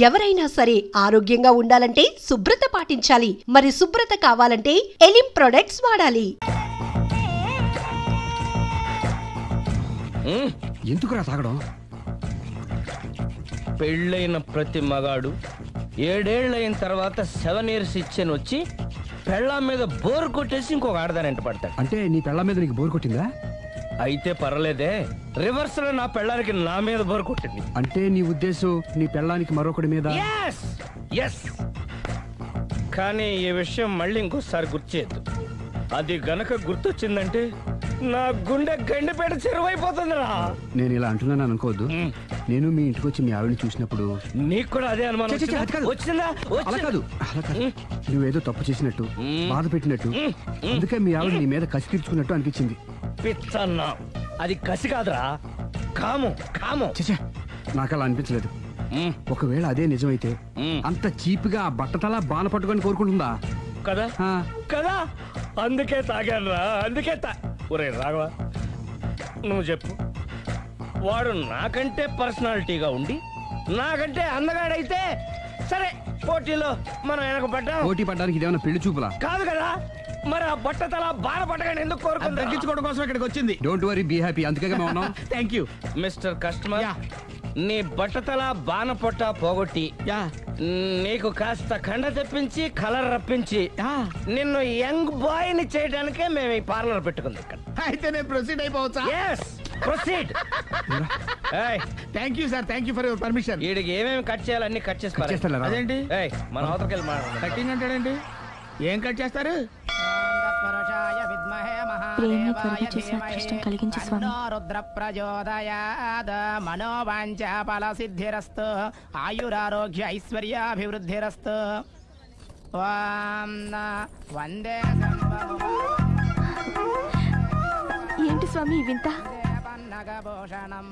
ఎవరైనా సరే ఆరోగ్యంగా ఉండాలంటే శుభ్రత పాటించాలి. మరి శుభ్రత కావాలంటే ఎలిం ప్రొడక్ట్స్ వాడాలి. ఎందుకురా తాగడం? పెళ్ళైన ప్రతి మగాడు 7 ఏళ్ళైన తర్వాత 7 years ఇచ్చాను వచ్చి పెళ్ళాం మీద బోర్ కొట్టేసి ఇంకొక ఆడదానంట పడతాడు. అంటే నీ పెళ్ళాం మీద నీకు బోర్ కొట్టిందా? అయితే పర్లేదే, రివర్స్ లో నా పెళ్ళానికి నా మీద బోర్ కొట్టింది. అంటే నీ ఉద్దేశం నీ పెళ్ళానికి మరొకటి మీద? కానీ ఈ విషయం మళ్ళీ ఇంకోసారి గుర్తు చేయద్దు. అది గనక గుర్తొచ్చిందంటే నా గుండె గండిపేట చెరువైపోతుందిరా. నేను ఇలా అంటున్నాను అనుకోవద్దు. నేను మీ ఇంటికి వచ్చి మీ ఆవిడని చూసినప్పుడు నీకు కూడా అదే అనుమానం వచ్చిందా? అలా కాదు, నువ్వేదో తప్పు చేసినట్టు, బాధ పెట్టినట్టు, అందుకే మీ ఆవిడ నీ మీద కసి తీర్చుకున్నట్టు అనిపించింది. పిచ్చన్నా, అది కసి కాదురా, కాము కాము. నాకు అలా అనిపించలేదు. ఒకవేళ అదే నిజమైతే అంత చీప్ గా బట్టతలా బాణ పట్టుకొని కోరుకుంటుందా? కదా కదా, అందుకే తాగానురా, అందుకే ఒరే రాఘవ, నువ్వు చెప్పు. వాడు నాకంటే పర్సనాలిటీగా ఉండి నాకంటే అందగాడైతే సరే, పోటీలో మనం వెనక పడ్డాం. పోటీ పడ్డానికి ఇదేమన్నా పెళ్లి చూపులా? కాదు కదా, మరి ఆ బట్టతల బాణ పట్టగానే ఎందుకు కోరుకుంది? తగ్గించుకోవడం కోసం ఇక్కడికి వచ్చింది. Don't worry, be happy. అందుకే మేము ఉన్నాం. Thank you mister customer. నీ బట్టతల బాణ పొట్ట పోగొట్టి నీకు కాస్త కండ తెప్పించి కలర్ రప్పించి నిన్ను యంగ్ బాయ్ ని చేయడానికే మేము ఈ పార్లర్ పెట్టుకుంది ఇక్కడ. అయితే నేను ప్రొసీడ్ అయిపోవచ్చా? Proceed. Thank you sir, thank you for your permission. వీడికి ఏమేమి కట్ చేయాలి అన్ని కట్ చేస్తారు. అదేంటి మన అవతలకి వెళ్ళి మాట్లాడు. కటింగ్ అంటాడండి, ఏం కట్ చేస్తారు? ప్రేమని త్వరగా చేసి అదృష్టం కలిగించు స్వామి. రుద్ర ప్రచోదయాద్ మనోవాంఛ ఫల సిద్ధిరస్తు ఆయురారోగ్య ఐశ్వర్యాభివృద్ధిరస్తు. వందే ఏంటి స్వామి వింత? పన్నగభూషణం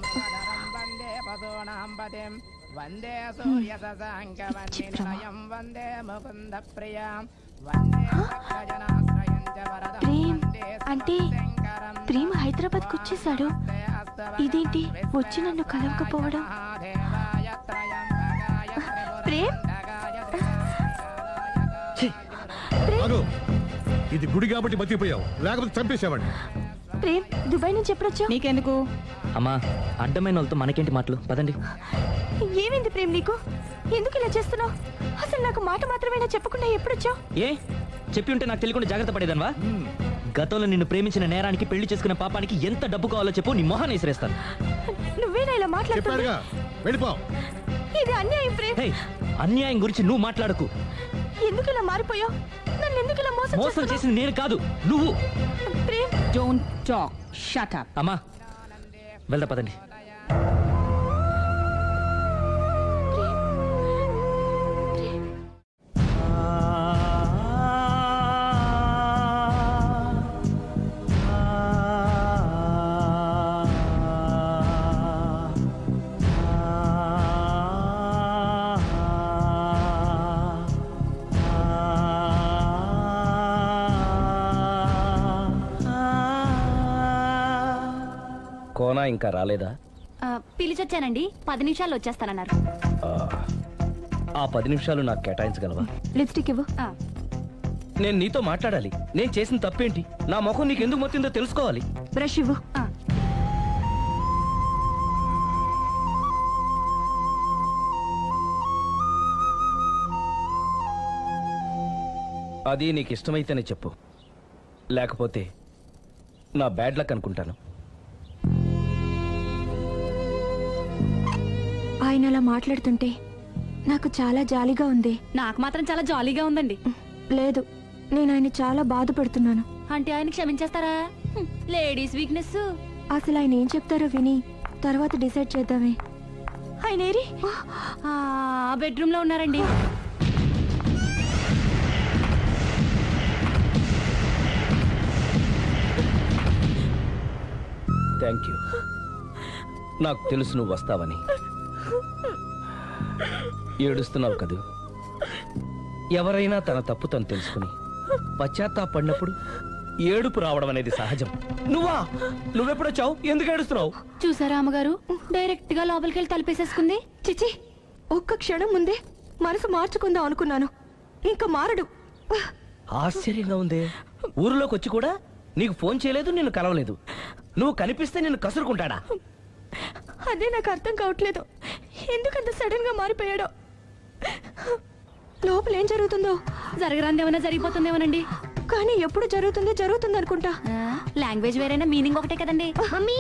వందే పశూనాం పతిం వందే సూర్య శశాంకవన్నినయం వందే ముకుంద ప్రియం వందే భక్తజనాశ్రయం చ వరదం. అంటే ప్రేమ హైదరాబాద్ కు వచ్చేసాడు. ఇదేంటి వచ్చి నన్ను కలవకపోవడం? ప్రేమ్, ఇది గుడి కాబట్టి బతికిపోయావు, లేకపోతే చంపేసేవాడిని. ప్రేమ్, దుబాయ్ నుంచి ఎప్పుడొచ్చావు? నీకెందుకు అమ్మా, అడ్డమైన వాళ్ళతో మనకేంటి మాటలు, పదండి. ఏమైంది ప్రేమ్ నీకు? ఎందుకు ఇలా చేస్తున్నావు? అసలు నాకు మాట మాత్రమేనా చెప్పకుండా ఎప్పుడొచ్చావు? ఏ చెప్పి ఉంటే నాకు తెలియకుండా జాగ్రత్త పడేదన్వా? గతంలో నిన్ను ప్రేమించిన నేరానికి, పెళ్లి చేసుకున్న పాపానికి ఎంత డబ్బు కావాలో చెప్పు, నీ మొహాన్ని విసిరేస్తాను. నువ్వేనా ఇలా మాట్లాడుతున్నావు? ఇది అన్యాయం ప్రేమ్. అన్యాయం గురించి నువ్వు మాట్లాడకు. ఎందుకు ఇలా మారిపోయావు? నన్ను ఎందుకు ఇలా మోసం చేసింది నేను కాదు, నువ్వు. Prem, don't talk, shut up. అమ్మా వెళ్దా పదండి. కోనా ఇంకా రాలేదా? పిలిచొచ్చానండి, 10 నిమిషాల్లో వచ్చేస్తానన్నారు. ఆ 10 నిమిషాలు నాకు కేటాయించగలవా? లిప్స్టిక్ ఇవ్వు. నేను నీతో మాట్లాడాలి. నేను చేసిన తప్పేంటి, నా ముఖం నీకు ఎందుకు మొత్తిందో తెలుసుకోవాలి. బ్రష్ ఇవ్వు. అది నీకు ఇష్టమైతేనే చెప్పు, లేకపోతే నా బ్యాడ్ లక్ అనుకుంటాను. ఆయన అలా మాట్లాడుతుంటే నాకు చాలా జాలీగా ఉంది. నాకు మాత్రం చాలా జాలీగా ఉందండి. లేదు, నేను ఆయన చాలా బాధపడుతున్నాను. అంటే ఆయన క్షమించేస్తారా? Ladies weakness. అసలు ఆయన ఏం చెప్తారో విని తర్వాత డిసైడ్ చేద్దామే. ఆయన ఏరి? బెడ్రూమ్ లో ఉన్నారండి. Thank you. నాకు తెలుసు నువ్వు వస్తావని. ఏడుస్తున్నావు కదూ? ఎవరైనా తన తప్పు తను తెలుసుకుని పశ్చాత్తాపడినప్పుడు ఏడుపు రావడం అనేది సహజం. నువ్వెప్పుడొచ్చావు? ఎందుకు ఏడుస్తున్నావు? చూసారా అమ్మగారు, డైరెక్ట్ గా లోపలికి వెళ్ళి తలుపేసేసుకుంది. చిచి, ఒక్క క్షణం ముందే మనసు మార్చుకుందాం అనుకున్నాను, ఇంకా మారడు. ఆశ్చర్యంగా ఉంది. ఊరిలోకి వచ్చి కూడా నీకు ఫోన్ చేయలేదు, నిన్ను కలవలేదు. నువ్వు కనిపిస్తే నిన్ను కసురుకుంటాడా? అదే నాకు అర్థం కావట్లేదు, ఎందుకంత సడన్ గా మారిపోయాడో. లోపల ఏం జరుగుతుందో, జరగరాందేమన్నా జరిగిపోతుందేమోనండి. కానీ ఎప్పుడు జరుగుతుంది అనుకుంటా. లాంగ్వేజ్ వేరైనా మీనింగ్ ఒకటే కదండి. మమ్మీ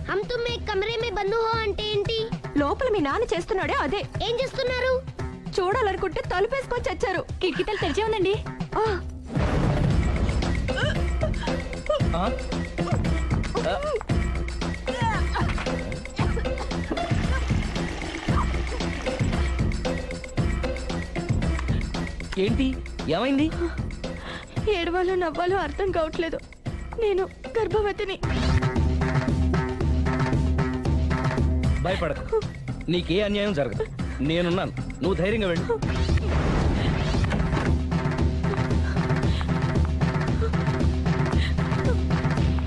हम तुम एक कमरे में बंद हो అంటే ఏంటి? లోపల మీ నాన్న చేస్తున్నాడే అదే. ఏం చేస్తున్నారు? చూడాలనుకుంటే తలుపేసుకొని చచ్చారు. కిటికీ తలుపు తెరిచే ఉందండి. ఏంటి, ఏమైంది? ఏడవాలో నవ్వాలో అర్థం కావట్లేదు. నేను గర్భవతిని. భయపడకు, నీకే అన్యాయం జరగదు. నేనున్నాను, నువ్వు ధైర్యంగా వెళ్ళు.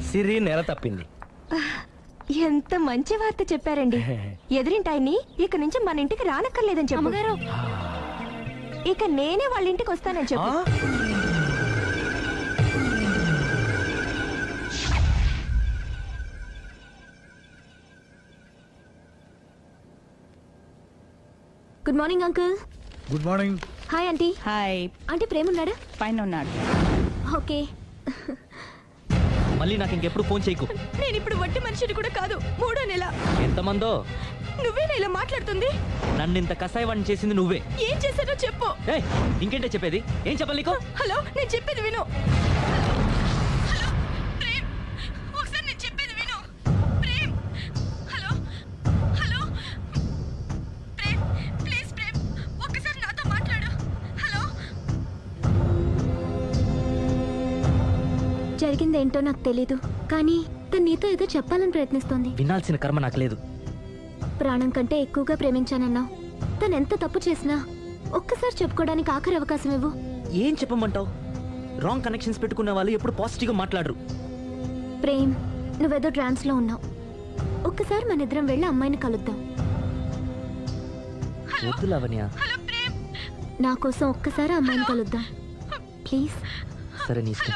సిరి నెల తప్పింది. ఎంత మంచి వార్త చెప్పారండి. ఎదురింటాయని ఇక నుంచి మన ఇంటికి రానక్కర్లేదని చెప్పు. అమ్మగారు, ఇక నేనే వాళ్ళ ఇంటికి వస్తానని చెప్పు. Good morning uncle. Good morning. Hi aunty. Hi. Aunty Prema ఉన్నాడా? పైన ఉన్నాడు. ఓకే. మళ్ళీ నాకు ఇంకెప్పుడు ఫోన్ చేయకు. నేను ఇప్పుడు వట్టి మనిషిని కూడా కాదు, 3వ నెల. ఎంతమందో. నువ్వేనా ఇలా మాట్లాడుతుంది? నన్ను ఇంత కసాయవాడిని చేసింది నువ్వే. ఏం చేశానో చెప్పు. ఏయ్, ఇంకేంటే చెప్పేది? ఏం చెప్పాలి నీకు? హలో, నేను చెప్పేది విను. హలో ప్రేమ్, ఒకసారి నేను చెప్పేది విను. Prem, hello hello Prem, please Prem, ఒక్కసారి నాతో మాట్లాడు. హలో. జరిగిందేంటో నాకు తెలీదు, కానీ తను నీతో ఏదో చెప్పాలని ప్రయత్నిస్తోంది. వినాల్సిన కర్మ నాకు లేదు. ప్రాణం కంటే ఎక్కువగా ప్రేమించానన్నావు. తను ఎంత తప్పు చేసినా ఒక్కసారి చెప్పుకోవడానికి ఆఖరి అవకాశం ఇవ్వు. ఏం చెప్పమంటావు? రాంగ్ కనెక్షన్స్ పెట్టుకున్న వాళ్ళు ఎప్పుడు పాజిటివ్గా మాట్లాడరు. ప్రేమ్, నువ్వేదో ట్రాన్స్ లో ఉన్నావు. ఒక్కసారి మన ఇద్దరం వెళ్ళి అమ్మాయిని కలుద్దాం. వద్దు లావణ్య. నా కోసం ఒక్కసారి అమ్మాయిని కలుద్దాం ప్లీజ్. సరే, నీ ఇష్టం.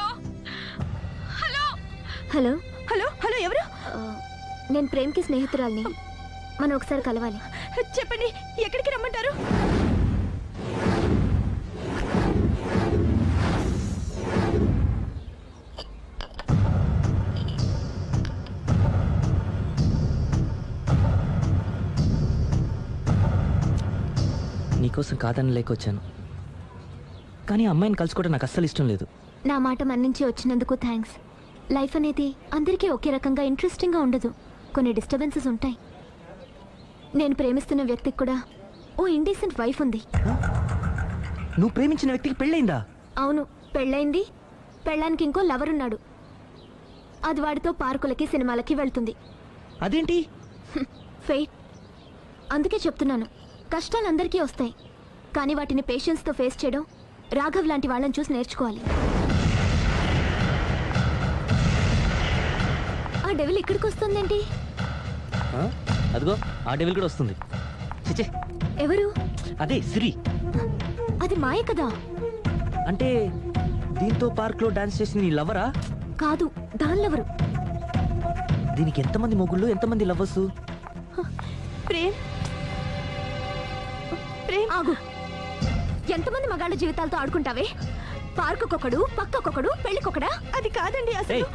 హలో హలో హలో హలో ఎవరు? నేను ప్రేమ్కి స్నేహితురాల్ని. మనం ఒకసారి కలవాలి. చెప్పండి, ఎక్కడికి రమ్మంటారు? నీకోసం కాదని లేకొచ్చాను, కానీ అమ్మాయిని కలుసుకోవడం నాకు అస్సలు ఇష్టం లేదు. నా మాట మన్నించి వచ్చినందుకు థ్యాంక్స్. లైఫ్ అనేది అందరికీ ఒకే రకంగా ఇంట్రెస్టింగ్గా ఉండదు, కొన్ని డిస్టర్బెన్సెస్ ఉంటాయి. నేను ప్రేమిస్తున్న వ్యక్తికి కూడా ఓ ఇండీసెంట్ వైఫ్ ఉంది. నువ్వు ప్రేమించిన వ్యక్తికి పెళ్ళైందా? అవును, పెళ్ళైంది. పెళ్ళానికి ఇంకో లవర్ ఉన్నాడు. అది వాడితో పార్కులకి సినిమాలకి వెళ్తుంది. అదేంటి? ఫెయిట్. అందుకే చెప్తున్నాను, కష్టాలు అందరికీ వస్తాయి, కానీ వాటిని పేషెన్స్తో ఫేస్ చేయడం రాఘవ్ లాంటి వాళ్ళని చూసి నేర్చుకోవాలి. ఆ డెవిల్ ఇక్కడికి వస్తుందేంటి? అదిగో ఆ డెవిల్ కూడా వస్తుంది. చిచే, ఎవరు? అదే సిరి. అది మాయ కదా. అంటే దీంతో పార్క్ లో డాన్స్ చేసిన నీ లవరా? కాదు, దానిలెవరు? దీనికి ఎంతమంది మొగుళ్ళు, ఎంతమంది లవర్స్? ప్రేమ్, ప్రేమ్ ఆగు. ఎంతమంది మగాళ్ళ జీవితాలతో ఆడుకుంటావే? పార్కుకొకడు, పక్కకొకడు, పెళ్లికొకడా? అది కాదండి అసలు.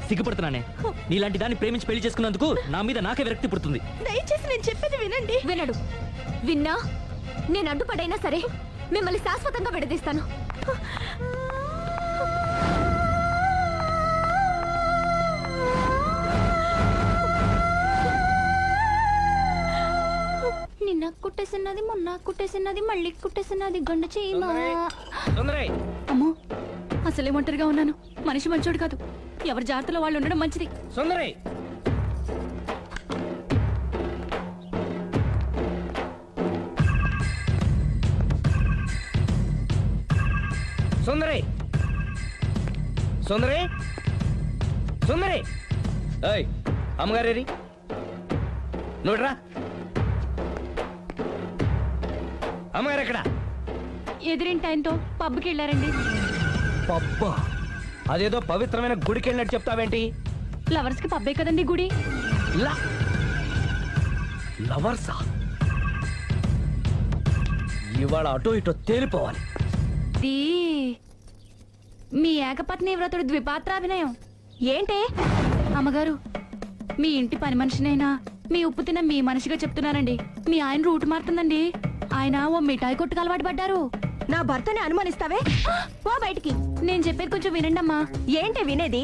సిగ్గుపడుతున్నానే. నీలాంటి దాన్ని ప్రేమించి పెళ్లి చేసుకున్నందుకు నా మీద నాకే విరక్తి పుడుతుంది. దయచేసి నేను చెప్పేది వినండి. వినడు. విన్నా నేను అడ్డుపడైనా సరే మిమ్మల్ని శాశ్వతంగా విడదీస్తాను. నిన్న కుట్టేసినది, మొన్న కుట్టేసినది, మళ్ళీ కుట్టేసినది గండ చీమా. అమ్మో, అసలే ఒంటరిగా ఉన్నాను. మనిషి మంచోడు కాదు. ఎవరి జాగ్రత్తలో వాళ్ళు ఉండడం మంచిది. సుందరై, సుందరై, సుందరై, సుందరై. ఏయ్, అమ్మగారేరి, నువ్వురా. అమ్మగారు ఎక్కడ? ఎదిరింటి ఆయనతో పబ్కి వెళ్ళారండి. పబ్బా? అదేదో పవిత్రమైన గుడికి వెళ్ళినట్టు చెప్తావేంటి? లవర్స్ కి పబ్బే కదండి గుడి. లవర్సా? ఇవాళ అటో ఇటో తేలిపోవాలి. మీ ఏకపత్ని వ్రతుడు ద్విపాత్రాభినయం. ఏంటే అమ్మగారు, మీ ఇంటి పని మనిషినైనా మీ ఉప్పు తిన్న మీ మనిషిగా చెప్తున్నానండి. మీ ఆయన రూట్ మారుతుందండి. ఆయన ఓ మిఠాయి కొట్టుకు అలవాటు పడ్డారు. నా భర్తని అనుమానిస్తావే? పో బయటికి. నేను చెప్పేది కొంచెం వినండి అమ్మా. ఏంటి వినేది?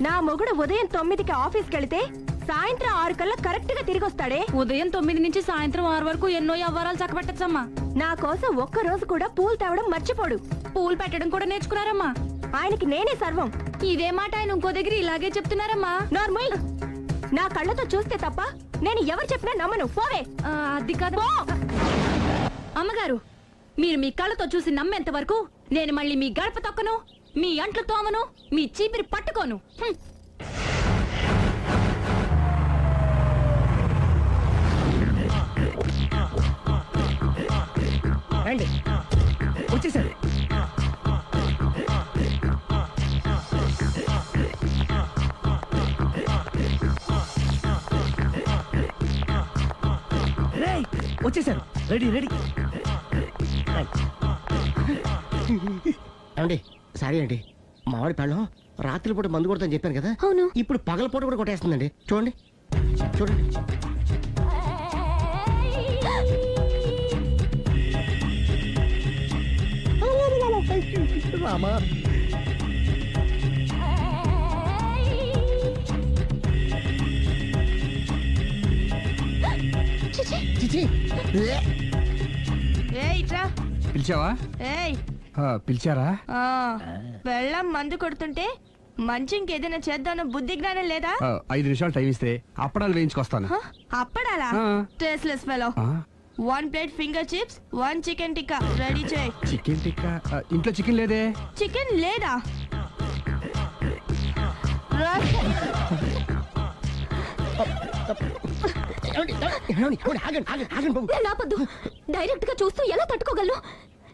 నా మొగుడు ఉదయం 9కి ఆఫీస్కి వెళితే సాయంత్రం 6 కల్లా కరెక్ట్ గా తిరిగి వస్తాడే. ఉదయం 9 నుంచి సాయంత్రం 6 వరకు ఎన్నో వ్యవహారాలు చక్కబెట్టచ్చమ్మా. నా కోసం ఒక్క రోజు కూడా పూలు తేవడం మర్చిపోడు. పూలు పెట్టడం కూడా నేర్చుకున్నారమ్మా. ఆయనకి నేనే సర్వం. ఇదే మాట ఆయన ఇంకో దగ్గర ఇలాగే చెప్తున్నారమ్మా. నార్మల్. నా కళ్ళతో చూస్తే తప్ప నేను ఎవరు చెప్పినా నమ్మను. పోవే. అది కాదు అమ్మగారు. మీరు మీ కళ్ళతో చూసి నమ్మేంత వరకు నేను మళ్ళీ మీ గడప తొక్కను, మీ అంట్లు తోమను, మీ చీపిరి పట్టుకోను. రండి, వచ్చేసారు. వచ్చేసారు. Ready ready. అండి సారీ అండి, మామిడి పళ్ళం రాత్రిపూట మందు కొడతాను చెప్పాను కదా. అవును. ఇప్పుడు పగలపూట కూడా కొట్టేస్తుందండి. చూడండి చూడండి. రామా చిచి. పిలిచావా? పిలిచారా? వెళ్ళం మందు కొడుతుంటే మంచి ఇంకేదైనా చేద్దామన్న బుద్ధి జ్ఞానం లేదా? 5 నిమిషాలు టైం ఇస్తే అప్పడాలు వేయించుకొస్తాను. అప్పడాలా? Tasteless fellow. 1 plate finger chips, 1 chicken tikka ready చేయి. చికెన్ టిక్కా? ఇంట్లో చికెన్ లేదే. చికెన్ లేదా? నాపద్దు. డైరెక్ట్ గా చూస్తూ ఎలా తట్టుకోగలను?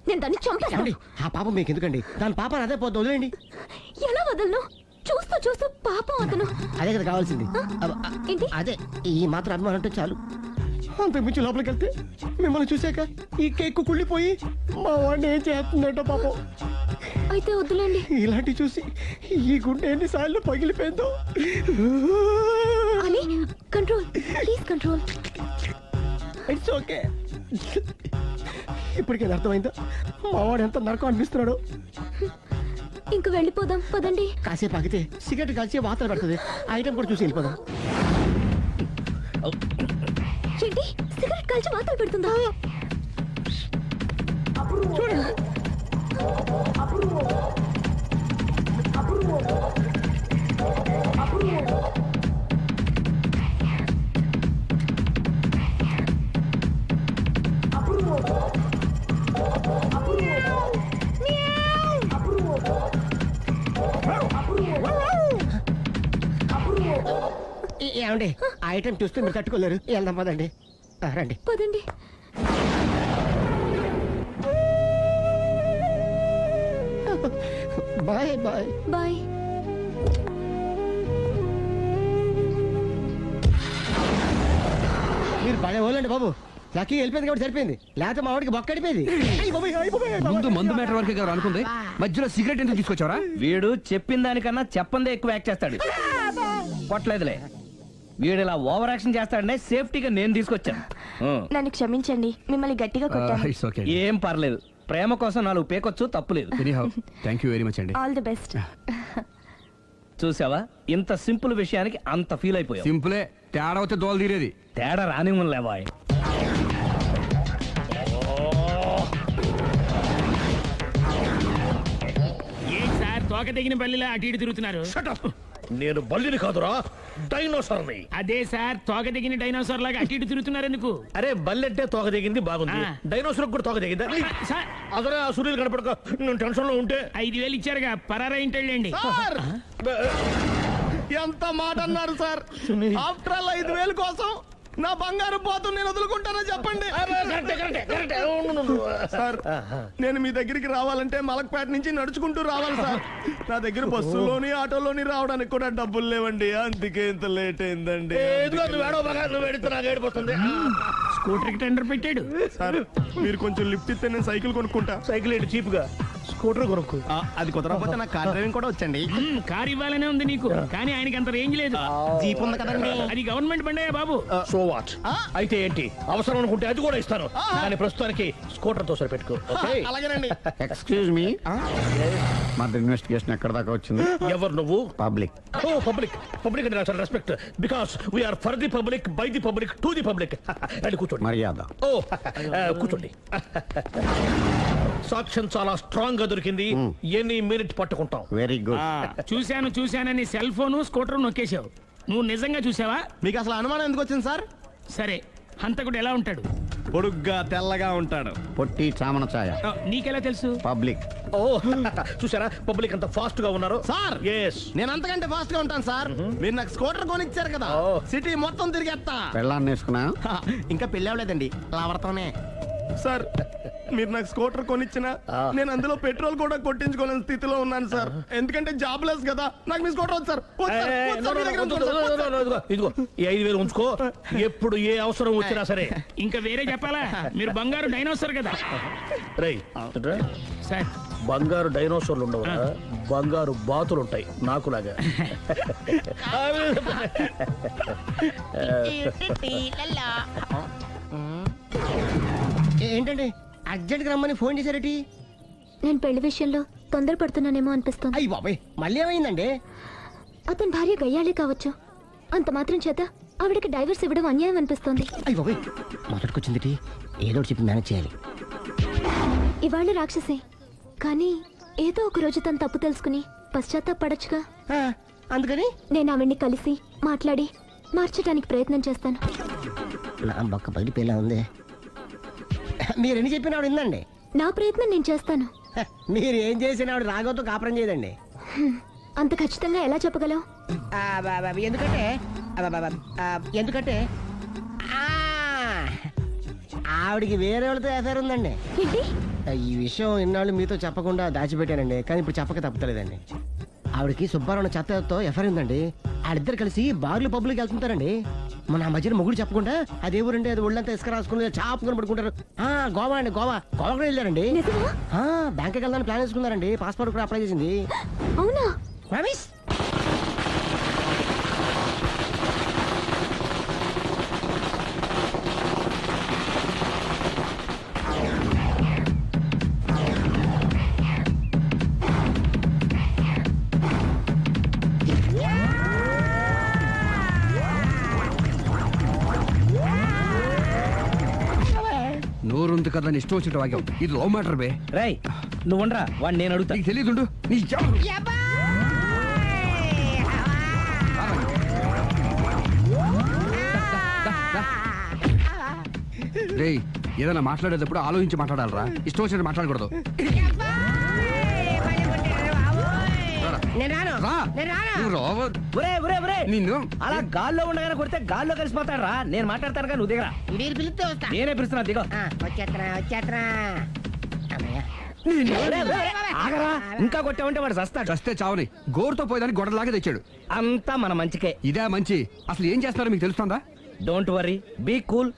నేను దాన్ని చంపేస్తాను. ఆ పాపం మీకు ఎందుకండి? దాని పాప అదే పోతుంది, వదిలేండి. ఎలా వదలను? చూస్తూ చూస్తూ పాపం అతను. అదే కదా కావాల్సింది. ఏంటి? అదే ఈ మాత్రం అభిమానం అంటే చాలు. అంతకు మించి లోపలికి వెళ్తే మిమ్మల్ని చూసాక ఈ కేక్ కుళ్ళిపోయి మా వాడిని ఏం చేస్తుందంటో పాపం. అయితే వద్దులేండి. ఇలాంటి చూసి ఈ గుండె ఎన్నిసార్లు పగిలిపోయిందో. అని control, please control. It's okay. ఇప్పటికే అర్థమైందా మా వాడు ఎంత నరకం అనిపిస్తున్నాడు? ఇంక వెళ్ళిపోదాం పదండి. కాసేపు ఆగితే సిగరెట్ కాల్చి వాతలు పడుతుంది. ఐటమ్ కూడా చూసి వెళ్ళిపోదాం. ఏంటి సిగరెట్ కాల్చి వాతలు పెడుతుందా? చూడండి. ఏమండి ఆ ఐటమ్ చూస్తే మీరు తట్టుకోలేరు. వెళ్దాం పదండి. రండి పదండి. Bye bye bye. మీరు పడే వాళ్ళండి బాబు. లక్కీ వెళ్ళిపోయింది కాబట్టి సరిపోయింది, లేకపోతే మా వాడికి బొక్క అడిపోయింది. ముందు మందు మ్యాటర్ వరకే కదా అనుకుంది, మధ్యలో సిగరెట్ ఎందుకు తీసుకొచ్చావరా? వీడు చెప్పిన దానికన్నా చెప్పందే ఎక్కువ యాక్ట్ చేస్తాడు. కొట్టలేదులే, వీడు ఇలా ఓవర్ యాక్షన్ చేస్తాడనే సేఫ్టీగా నేను తీసుకొచ్చాను. నన్ను క్షమించండి, మిమ్మల్ని గట్టిగా కొట్టాను. It's okay. ఏం పర్లేదు, ప్రేమ కోసం 4 పేకొచ్చు, తప్పులేదు. ఎనీహౌ థాంక్యూ వెరీ మచ్ అండి. All the best. చూసావా, ఇంత సింపుల్ విషయానికి అంత ఫీల్ అయిపోయావు. సింపులే, తేడా వస్తే దోలు తీరేది. తేడా రానివ్వలేవా? సార్ తోక తెగిన బల్లిలా అటు ఇటు తిరుగుతున్నారు. నేను బల్లిని కాదురా, డైనోసార్ని. అదే సార్ తోక తెగిన డైనోసార్ లాగా అటు ఇటు తిరుగుతున్నారు ఎందుకు? అరే బల్లెట్టే తోక దిగింది బాగుంది, డైనోసార్ కూడా తోక దిగిందా? అదరే ఆ సూర్యులు కనపడక నేను టెన్షన్ లో ఉంటే 5,000 ఇచ్చారుగా, పరారా ఇంటండి. ఎంత మాట అన్నారు సార్. ఆఫ్టర్ ఆల్ 5,000 కోసం నా బంగారు పోతు నేను వదులుకుంటానో చెప్పండి. సార్ నేను మీ దగ్గరికి రావాలంటే మలక్పేట నుంచి నడుచుకుంటూ రావాలి సార్. నా దగ్గర బస్సులోని ఆటోలోని రావడానికి కూడా డబ్బులు లేవండి, అందుకే ఇంత లేట్ అయిందండి. స్కూటర్ కి టెండర్ పెట్టాడు సార్. మీరు కొంచెం లిఫ్ట్ ఇస్తే నేను సైకిల్ కొనుక్కుంటా. సైకిల్ ఏంటి చీప్ గా, స్కూటర్ కొనుక్కు. అది కుదరకపోతే నాకు కార్ డ్రైవింగ్ కూడా వచ్చండి. కార్ ఇవ్వాలనే ఉంది నీకు, కానీ ఆయనకి అంత రేంజ్ లేదు. జీప్ ఉంది కదండి. అది గవర్నమెంట్ బండే బాబు. సో వాట్ అయితే ఏంటి, అవసరం అనుకుంటే అది కూడా ఇస్తాను, కానీ ప్రస్తుతానికి స్కూటర్ తో సరిపెట్టుకో. అలాగేనండి. ఎక్స్క్యూజ్ మీ, మర్డర్ ఇన్వెస్టిగేషన్ ఎక్కడ దాకా వచ్చింది? ఎవరు నువ్వు? పబ్లిక్. ఓ పబ్లిక్. పబ్లిక్ అంటే చాలా respect, because we are for the public, by the public, to the public. రండి కూర్చోండి. మర్యాద. ఓ కూర్చోండి. సాక్ష్యం చాలా స్ట్రాంగ్ గా దొరికింది, ఎన్ని మినిట్ పట్టుకుంటాం. Very good. చూశానని సెల్ ఫోను స్కూటర్ నొక్కేశావు. నువ్వు నిజంగా చూసావా? మీకు అసలు అనుమానం ఎందుకు వచ్చింది సార్? సరే, హంతకుడు ఎలా ఉంటాడు? పొడుగ్గా తెల్లగా ఉంటాడు. పొట్టి చామన ఛాయ. నీకెలా తెలుసు? పబ్లిక్. ఓ చూసారా పబ్లిక్ అంత ఫాస్ట్ గా ఉన్నారు సార్. ఎస్, నేను అంతకంటే ఫాస్ట్ గా ఉంటాను సార్. మీరు నాకు స్కూటర్ కొనిచ్చారు కదా, సిటీ మొత్తం తిరిగేస్తా. పెళ్ళాన్ని వేసుకున్నా? ఇంకా పెళ్ళి అవ్వలేదండి, లావర్తోనే. సార్ మీరు నాకు స్కూటర్ కొనిచ్చినా నేను అందులో పెట్రోల్ కూడా కొట్టించుకోలేని స్థితిలో ఉన్నాను సార్. ఎందుకంటే జాబ్ లెస్ కదా. నాకు మీ స్కూటర్ వద్దు సార్. ఇదిగో ఈ 5,000 ఉంచుకో, ఎప్పుడు ఏ అవసరం వచ్చినా సరే. ఇంకా వేరే చెప్పాలా? మీరు బంగారు డైనోసార్ కదా. రై సార్, బంగారు డైనోసార్లు ఉండవు, బంగారు బాతులు ఉంటాయి నాకులాగా. ఏంటండి అర్జెంట్ గా రమ్మని ఫోన్ చేశారటి? నేను పెళ్లి విషయంలో తొందరపడుతున్నానేమో అనిపిస్తుంది. అయ్యి బాబాయ్, మళ్ళీ ఏమైందండి? అతని భార్య గయ్యాలే కావచ్చు, అంత మాత్రం చేత ఆవిడకి డైవర్స్ ఇవ్వడం అన్యాయం అనిపిస్తోంది. అయ్యి బాబాయ్, మొదటికొచ్చింది ఏదో చెప్పి మేనేజ్ చేయాలి. ఇవాళ రాక్షసే, కానీ ఏదో ఒక రోజు తను తప్పు తెలుసుకుని పశ్చాత్తాపడొచ్చుగా. అందుకని నేను ఆవిడ్ని కలిసి మాట్లాడి మార్చడానికి ప్రయత్నం చేస్తాను. నా బొక్క బయట పిల్ల ఉంది. మీరు ఎన్ని చెప్పిన ఆవిడ ఉందండి. నా ప్రయత్నం నేను చేస్తాను. మీరు ఏం చేసిన ఆవిడ రాగోతో కాపురం చేయదండి. అంత ఖచ్చితంగా ఎలా చెప్పగలవు? ఎందుకంటే ఆవిడికి వేరే వాళ్ళతో ఎఫైర్ ఉందండి. ఈ విషయం ఇన్నాళ్ళు మీతో చెప్పకుండా దాచిపెట్టానండి, కానీ ఇప్పుడు చెప్పక తప్పుతలేదండి. ఆవిడకి సుబ్బారావు చెత్తతో ఎఫైర్ ఉందండి. వాళ్ళిద్దరు కలిసి బార్లు పబ్లిక్ వెళ్తుంటారండి. మన మధ్యన మొగుడు చెప్పకుండా అదే ఊరండి, అది ఒళ్ళంతా ఇసుక రాసుకుని చాపుకొని పడుకుంటారు. గోవా అండి, గోవా కూడా వెళ్ళారండి. బ్యాంక్కి వెళ్దాని ప్లాన్ వేసుకున్నారండి. పాస్పోర్ట్ కూడా అప్లై చేసింది. అవునా? నోరుంది కదా ఇష్టం వచ్చినట్టు వాగావు. ఇది లవ్ మ్యాటర్ బే. రై నువ్వు ఉండరా, వాడిని నేను అడుగుతా. నీకు తెలియదుండు. నీ రేయ్, ఏదైనా మాట్లాడేటప్పుడు ఆలోచించి మాట్లాడాలరా, ఇష్టం వచ్చినట్టు మాట్లాడకూడదు. నిన్ను అలా గాల్లో ఉండగానే కొడితే గాల్లో కలిసిపోతాడు రా. నేను మాట్లాడతాను కానీ నువ్వు దిగరా. మీరు పిలిస్తే వస్తా. నేనే పిలుస్తున్నా, దిగో. ఆగరా, ఇంకా కొట్టామంటే వాడు చస్తాడు. చస్తే చావని, గోరుతో పోయేదానికి గొడవలాగా తెచ్చాడు. అంతా మన మంచికే. ఇదే మంచి. అసలు ఏం చేస్తారో మీకు తెలుస్తుందా? Don't worry, be cool.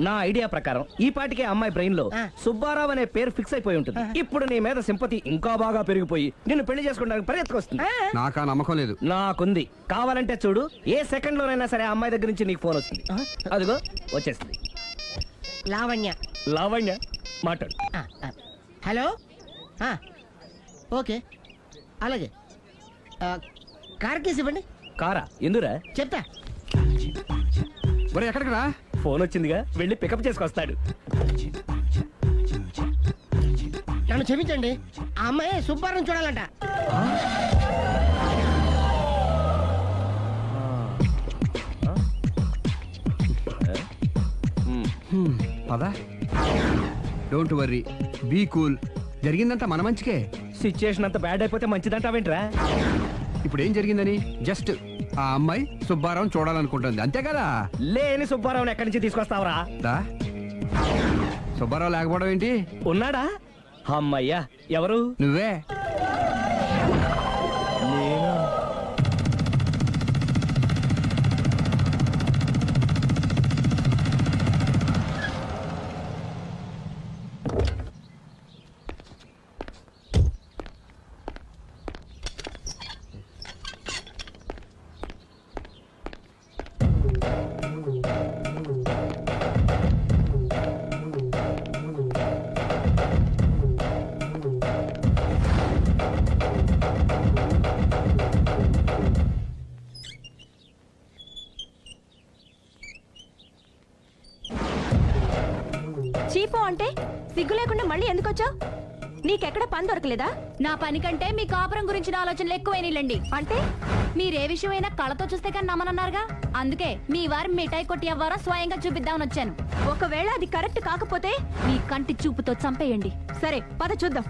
నా ఐడియా ప్రకారం ఈ పాటికే అమ్మాయి బ్రెయిన్ లో సుబ్బారావు అనే పేరు ఫిక్స్ అయిపోయి ఉంటుంది. ఇప్పుడు నీ మీద సింపతి ఇంకా బాగా పెరిగిపోయి నిన్ను పెళ్లి చేసుకోవడానికి పరిగెత్తుకొస్తుంది. నాకా నమ్మకం లేదు. నాకుంది. కావాలంటే చూడు, ఏ సెకండ్ లోనైనా సరే అమ్మాయి దగ్గర నుంచి నీకు ఫోన్ వస్తుంది. అదిగో వచ్చేస్తుంది. లావణ్య. లావణ్య మాట్లాడు. హలో. ఓకే, అలాగే. కార్ కేసు ఇవ్వండి. కారా? ఎందురా? చెప్తా. మరి ఎక్కడికి రా? ఫోన్ వచ్చిందిగా, వెళ్ళి పికప్ చేసుకొస్తాడు. నన్ను క్షమించండి, ఆ అమ్మాయి సుబ్బారావు చూడాలంట. పదా. Don't worry, be cool. జరిగిందంతా మన మంచికే. సిచ్యుయేషన్ అంతా బ్యాడ్ అయిపోతే మంచిదంటావేంట్రా? ఇప్పుడు ఏం జరిగిందని జస్ట్ ఆ అమ్మాయి సుబ్బారావు చూడాలనుకుంటుంది అంతే కదా. లేని సుబ్బారావుని ఎక్కడి నుంచి తీసుకొస్తావురా? సుబ్బారావు లేకపోవడం ఏంటి? ఉన్నాడా? అమ్మయ్యా, ఎవరు? నువ్వే. చీపో అంటే సిగ్గు లేకుండా మళ్ళీ ఎందుకు వచ్చావు? నీకెక్కడ పని దొరకలేదా? నా పని కంటే మీ కాపురం గురించిన ఆలోచనలు ఎక్కువైనాయిలండి. అంటే మీరే విషయమైనా కళ్ళతో చూస్తే కానీ నమ్మనన్నారుగా, అందుకే మీ వారి మిఠాయి కొట్టి అవ్వారా స్వయంగా చూపిద్దామని వచ్చాను. ఒకవేళ అది కరెక్ట్ కాకపోతే మీ కంటి చూపుతో చంపేయండి. సరే పద చూద్దాం.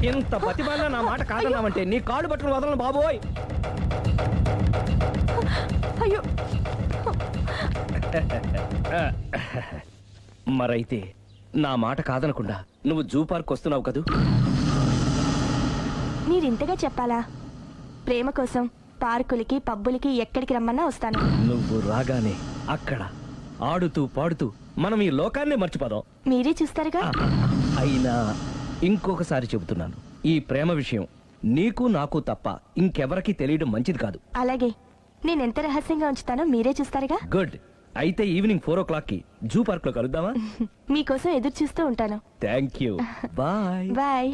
ఇంత ప్రతిభలో నా మాట కాదన్నామంటే నీ కాళ్ళు పట్టుకుని వదలను బాబోయ్. అయ్యో మరైతే నా మాట కాదనకుండా నువ్వు జూ పార్క్ వస్తున్నావు కదూ? మీరింతగా చెప్పాలా? ప్రేమ కోసం పార్కులకి పబ్బులకి ఎక్కడికి రమ్మన్నా వస్తాను. నువ్వు రాగానే అక్కడ ఆడుతూ పాడుతూ మనం ఈ లోకాన్నే మర్చిపోదాం. మీరే చూస్తారుగా. అయినా ఇంకొకసారి చెబుతున్నాను, ఈ ప్రేమ విషయం నీకు నాకు తప్ప ఇంకెవరికి తెలియడం మంచిది కాదు. అలాగే, నేనెంత రహస్యంగా ఉంచుతానో మీరే చూస్తారుగా. గుడ్. అయితే ఈవినింగ్ 4 o'clock కి జూ పార్క్ లో కలుద్దామా? మీకోసం ఎదురు చూస్తూ ఉంటాను. Thank you. బాయ్. బాయ్.